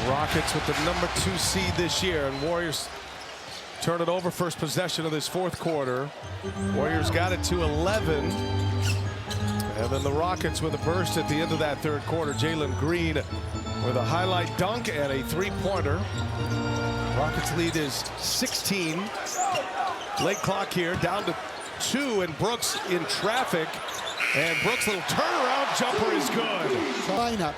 Rockets with the #2 seed this year, and Warriors turn it over. First possession of this fourth quarter. Warriors got it to 11. And then the Rockets with a burst at the end of that third quarter. Jalen Green with a highlight dunk and a three-pointer. Rockets lead is 16. Late clock here, down to 2, and Brooks in traffic. And Brooks' little turnaround jumper is good. Lineup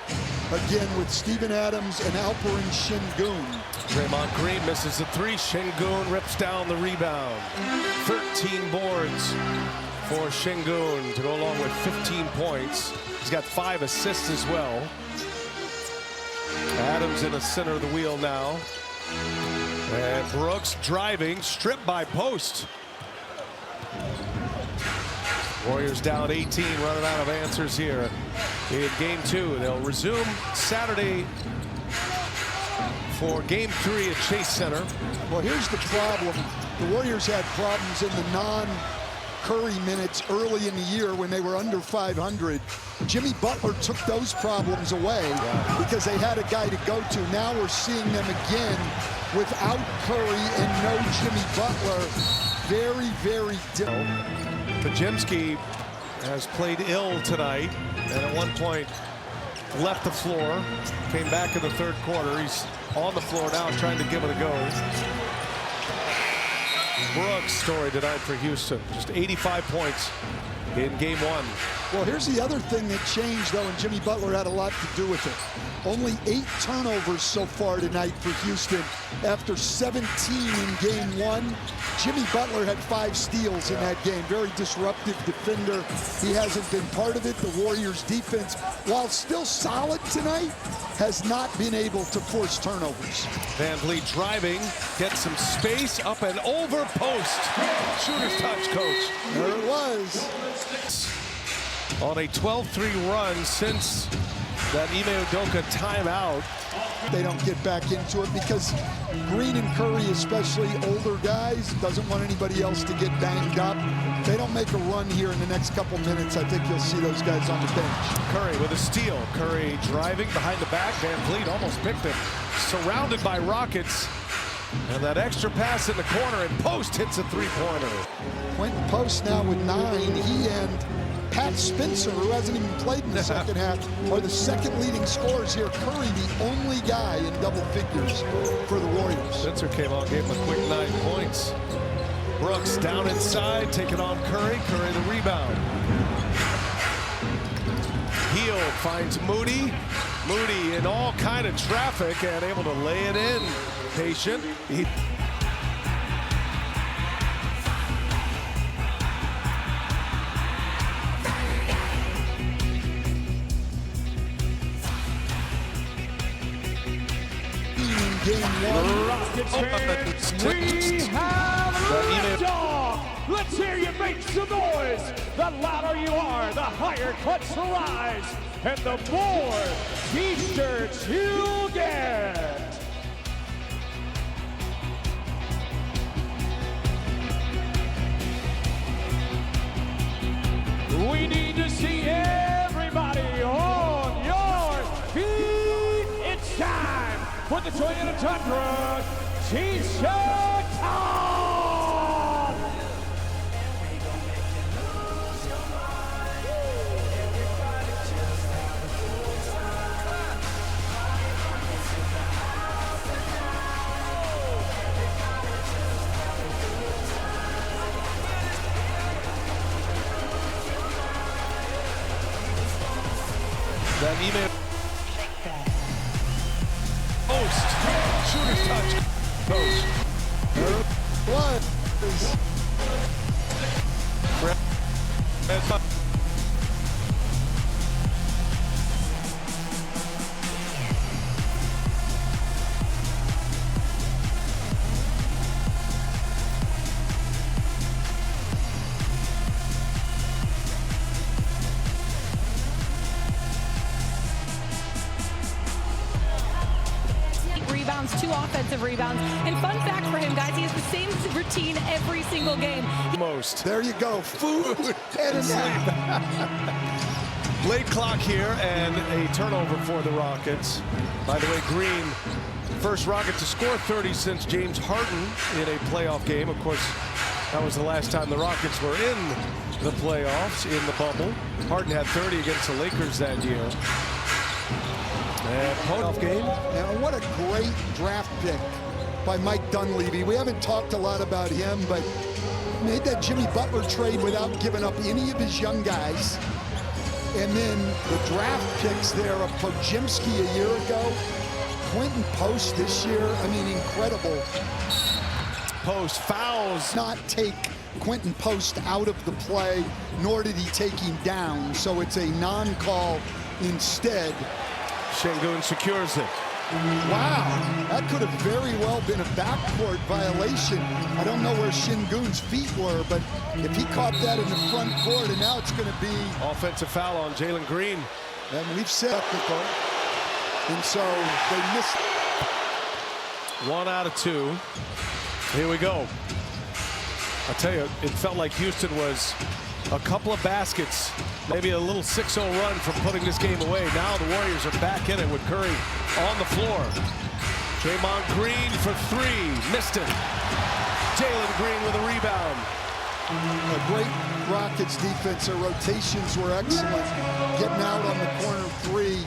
again with Steven Adams and Alperen Şengün. Draymond Green misses the 3. Şengün rips down the rebound. 13 boards for Şengün to go along with 15 points. He's got 5 assists as well. Adams in the center of the wheel now. And Brooks driving, stripped by Post. Warriors down 18, running out of answers here in game 2. They'll resume Saturday for game 3 at Chase Center. Well, here's the problem. The Warriors had problems in the non-Curry minutes early in the year when they were under 500. Jimmy Butler took those problems away because they had a guy to go to. Now we're seeing them again without Curry and no Jimmy Butler. Very, very different. Podziemski has played ill tonight, and at one point left the floor, came back in the third quarter. He's on the floor now trying to give it a go. Brooks' story tonight for Houston, just 85 points in game 1. Well, here's the other thing that changed, though, and Jimmy Butler had a lot to do with it. Only 8 turnovers so far tonight for Houston after 17 in game 1. Jimmy Butler had 5 steals in that game. Very disruptive defender. He hasn't been part of it. The Warriors defense, while still solid tonight, has not been able to force turnovers. VanVleet driving, gets some space, up and over, post. Shooter's touch, coach. There it was. On a 12-3 run since that Ime Udoka timeout. They don't get back into it because Green and Curry, especially older guys, doesn't want anybody else to get banged up. They don't make a run here in the next couple minutes. I think you'll see those guys on the bench. Curry with a steal. Curry driving behind the back. VanVleet almost picked him. Surrounded by Rockets. And that extra pass in the corner, and Post hits a three-pointer. Quentin Post now with 9. He and Pat Spencer, who hasn't even played in the second half, are the second leading scorers here. Curry, the only guy in double figures for the Warriors. Spencer came on, gave him a quick 9 points. Brooks down inside, taking on Curry. Curry the rebound. Hield finds Moody. Moody in all kind of traffic and able to lay it in. Patient. Rockets fans, we have liftoff. Let's hear you make some noise. The louder you are, the higher cuts rise, and the more t-shirts you'll get. We need to see everybody on your feet. It's time for the Toyota Tundra T-shirt on! That email. Post. Shooter's touch. Post. What? Rebounds, 2 offensive rebounds. And fun fact for him, guys, he has the same routine every single game. Most. There you go. Food and a nap. Late clock here and a turnover for the Rockets. By the way, Green, first Rocket to score 30 since James Harden in a playoff game. Of course, that was the last time the Rockets were in the playoffs in the bubble. Harden had 30 against the Lakers that year. And playoff game. And what a great draft pick by Mike Dunleavy. We haven't talked a lot about him, but made that Jimmy Butler trade without giving up any of his young guys. And then the draft picks there of Podziemski a year ago, Quentin Post this year. I mean, incredible. Post fouls. Not take Quentin Post out of the play, nor did he take him down. So it's a non-call instead. Şengün secures it. Wow, that could have very well been a backcourt violation. I don't know where Şengün's feet were, but if he caught that in the front court, and now it's going to be Offensive foul on Jalen Green. And we've set up the court, and so they missed. 1 out of 2. Here we go. I tell you, it felt like Houston was a couple of baskets, maybe a little 6-0 run from putting this game away. Now the Warriors are back in it with Curry on the floor. Draymond Green for 3, missed it. Jalen Green with a rebound. A great Rockets defense. Their rotations were excellent. Getting out on the corner 3,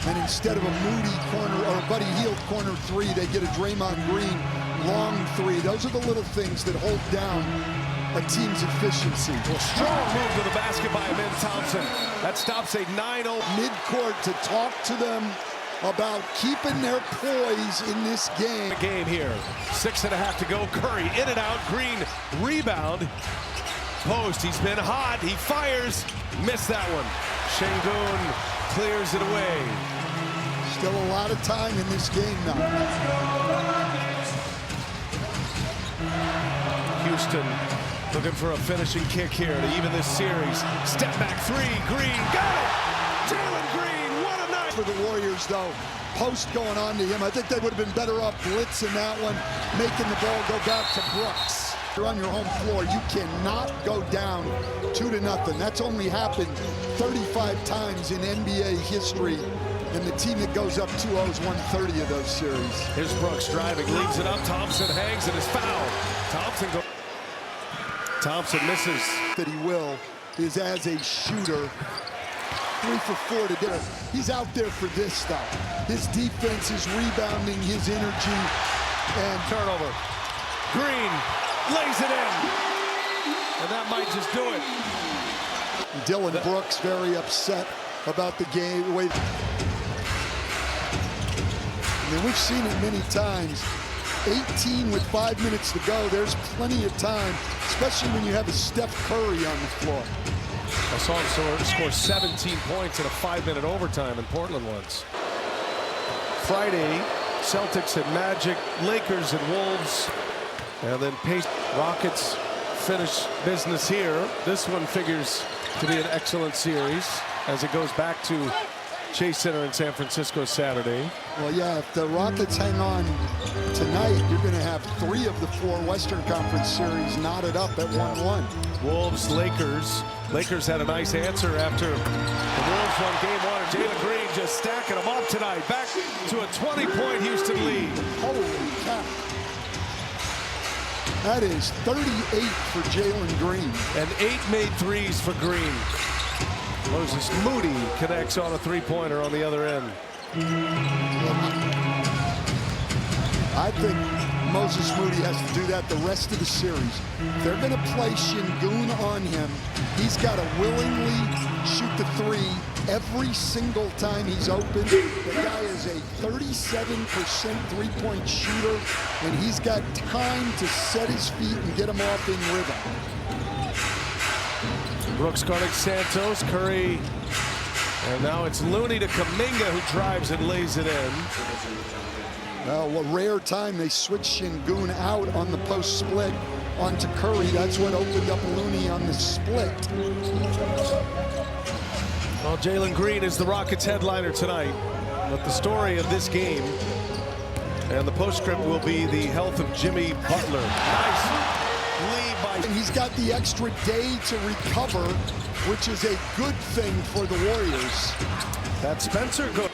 and instead of a Moody corner or a Buddy Hield corner 3, they get a Draymond Green long 3. Those are the little things that hold down a team's efficiency. Well, strong move to the basket by Amen Thompson. That stops a 9-0 midcourt to talk to them about keeping their poise in this game. game here. 6.5 to go. Curry in and out. Green rebound. Post. He's been hot. He fires. Missed that one. Şengün clears it away. Still a lot of time in this game now. Houston looking for a finishing kick here to even this series. Step back 3. Green got it. Jalen Green. What a night for the Warriors, though. Post going on to him. I think they would have been better off blitzing that one, making the ball go back to Brooks. You're on your home floor. You cannot go down 2-0. That's only happened 35 times in NBA history. And the team that goes up 2-0 has won 30 of those series. Here's Brooks driving, leaves it up. Thompson hangs and is fouled. Thompson misses. That he will is as a shooter. 3 for 4 today. He's out there for this stuff. His defense is rebounding, his energy, and turnover. Green lays it in, and that might just do it. Dylan Brooks very upset about the game. I mean, we've seen it many times. 18 with 5 minutes to go. There's plenty of time, especially when you have a Steph Curry on the floor. I saw him score 17 points in a 5-minute overtime in Portland once. Friday, Celtics and Magic, Lakers and Wolves, and then Rockets finish business here. This one figures to be an excellent series as it goes back to Chase Center in San Francisco Saturday. Well, yeah, if the Rockets hang on tonight, you're going to have 3 of the 4 Western Conference series knotted up at 1-1. Wolves, Lakers. Lakers had a nice answer after the Wolves won game 1. And Jalen Green just stacking them up tonight. Back to a 20-point Houston lead. Holy cow. That is 38 for Jalen Green. And 8 made threes for Green. Moses Moody connects on a 3-pointer on the other end. I think Moses Moody has to do that the rest of the series. If they're going to play Şengün on him, he's got to willingly shoot the 3 every single time he's open. The guy is a 37% three-point shooter, and he's got time to set his feet and get him off in rhythm. Brooks guarding Santos, Curry, and now it's Looney to Kuminga, who drives and lays it in. Well, a rare time they switched Şengün out on the post split onto Curry. That's what opened up Looney on the split. Well, Jalen Green is the Rockets headliner tonight. But the story of this game and the postscript will be the health of Jimmy Butler. Nice lead by by. And he's got the extra day to recover, which is a good thing for the Warriors. That Spencer goes.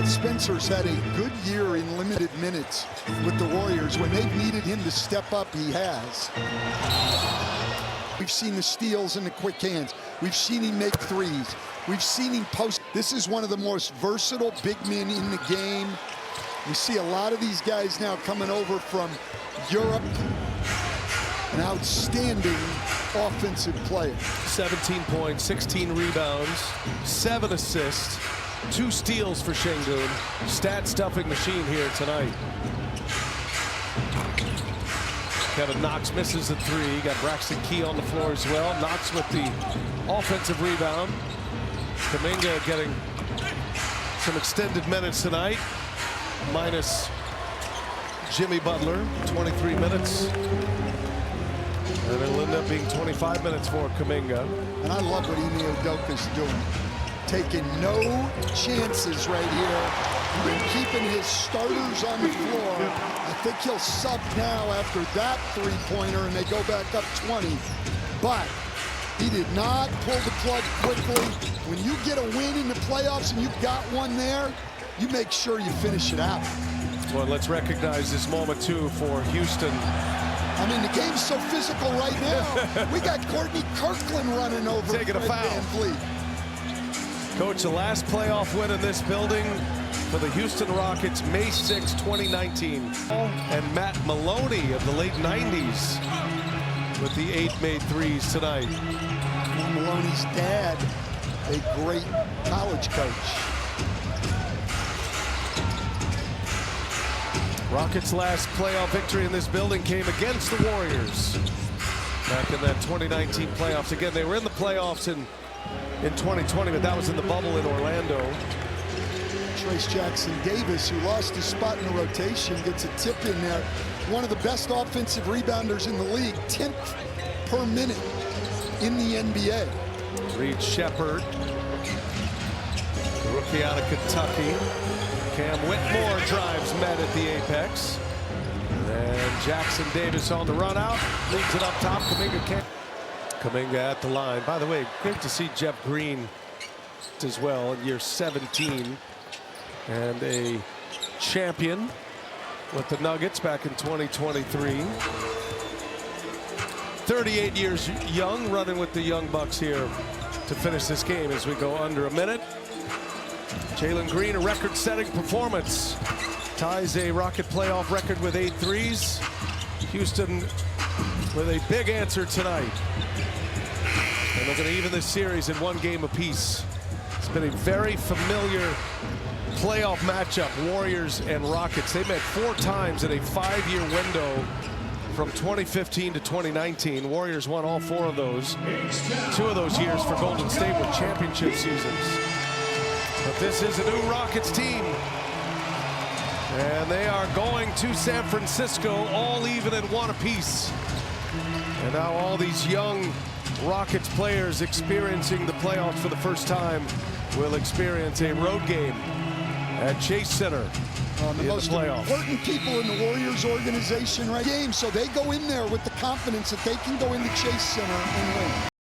Spencer's had a good year in limited minutes with the Warriors. When they've needed him to step up, he has. We've seen the steals and the quick hands. We've seen him make threes. We've seen him post. This is one of the most versatile big men in the game. We see a lot of these guys now coming over from Europe. An outstanding offensive player. 17 points, 16 rebounds, 7 assists, 2 steals for Şengün. Stat-stuffing machine here tonight. Kevin Knox misses the 3. Got Braxton Key on the floor as well. Knox with the offensive rebound. Kuminga getting some extended minutes tonight. Minus Jimmy Butler, 23 minutes. And it'll end up being 25 minutes for Kuminga. And I love what Ime Udoka's doing. Taking no chances right here. And keeping his starters on the floor. I think he'll sub now after that three-pointer and they go back up 20. But he did not pull the plug quickly. When you get a win in the playoffs and you've got one there, you make sure you finish it out. Well, let's recognize this moment, too, for Houston. I mean, the game's so physical right now. We got Courtney Kirkland running over taking a Fred foul. VanVleet. Coach, the last playoff win in this building for the Houston Rockets, May 6, 2019. And Matt Maloney of the late 90s with the 8 made threes tonight. Matt Maloney's dad, a great college coach. Rockets' last playoff victory in this building came against the Warriors back in that 2019 playoffs. Again, they were in the playoffs in 2020, but that was in the bubble in Orlando. Trayce Jackson-Davis, who lost his spot in the rotation, gets a tip in there. One of the best offensive rebounders in the league, 10th per minute in the NBA. Reed Shepherd, rookie out of Kentucky. Cam Whitmore drives Met at the apex. And Jackson-Davis on the run out. Leaves it up top. Kuminga at the line. By the way, great to see Jeff Green as well in year 17. And a champion with the Nuggets back in 2023. 38 years young, running with the Young Bucks here to finish this game as we go under a minute. Jalen Green, a record-setting performance. Ties a Rocket playoff record with 8 threes. Houston with a big answer tonight. And they're going to even this series in 1 game apiece. It's been a very familiar playoff matchup, Warriors and Rockets. They met 4 times in a 5-year window from 2015 to 2019. Warriors won all 4 of those. 2 of those years for Golden State were championship seasons. But this is a new Rockets team. And they are going to San Francisco, all even at 1 apiece. And now all these young Rockets players experiencing the playoffs for the first time will experience a road game at Chase Center. The most important people in the Warriors organization right game, so they go in there with the confidence that they can go into Chase Center and win.